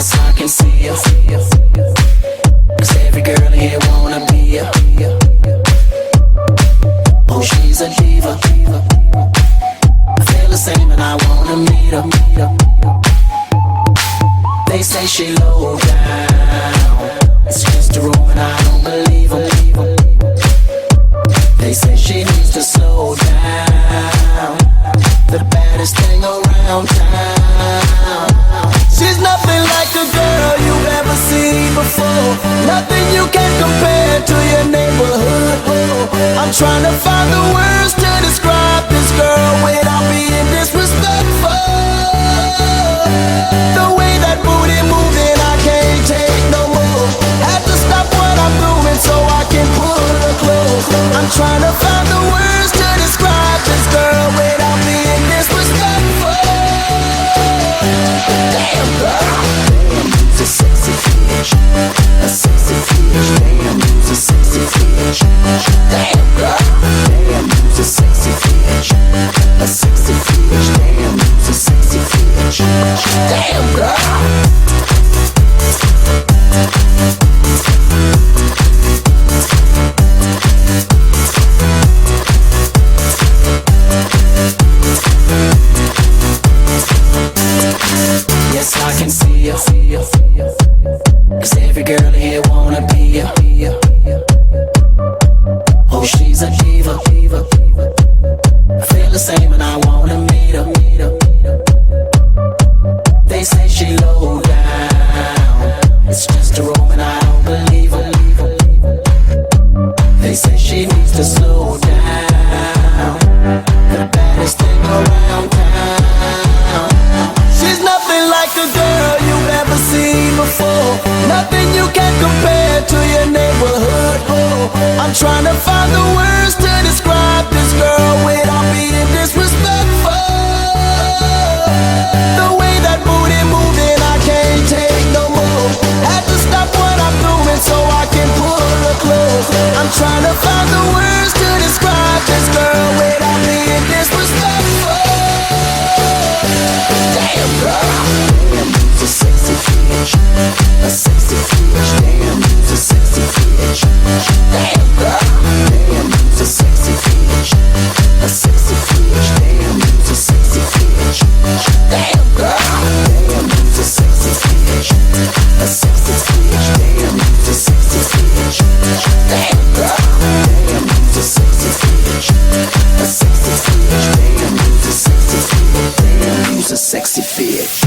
Yes, I can see ya. 'Cause every girl here wanna be ya. Oh, she's a diva. I feel the same and I wanna meet her. They say she low down. It's just a rumor and I don't believe them. They say she needs to slow down. The baddest thing around town. She's nothing like a girl you've ever seen before. Nothing you can compare to your neighborhood. I'm trying to find the words to describe this girl without being disrespectful. The way that booty moving, I can't take no more. Had to stop what I'm doing so I can pull her close. I'm trying to find the words to describe this girl without being disrespectful. Damn girl, damn, you's a sexy bitch, a sexy bitch. Damn, you's a sexy bitch. Damn girl, damn, you's a sexy bitch, a sexy bitch. Damn, you's a sexy bitch. Damn girl. Yes, I can see ya. 'Cause every girl here wanna be ya. Oh, she's a diva. I feel the same and I wanna meet her. They say she low down. It's just a rumor and I don't believe her. They say she needs to slow down. The baddest thing around town. She's nothing like a girl you've ever seen before. Nothing you can compare to your neighborhood. I'm trying to find the words to describe this girl without being disrespectful. The way that booty moving, I can't take no more. Had to stop what I'm doing so I can pull her close. I'm trying to find the words to describe this girl without being disrespectful. Damn girl, damn, you's a sexy bitch, a sexy bitch. Damn, you's a sexy bitch. Damn girl, damn, you's a sexy bitch, a sexy bitch. Damn, you's a sexy bitch. Damn girl, damn, you's a sexy bitch, a sexy bitch. Damn, you's a sexy bitch. Damn girl, damn, you's a sexy bitch, a sexy bitch. Damn, you's a sexy bitch. Damn, you's a sexy bitch.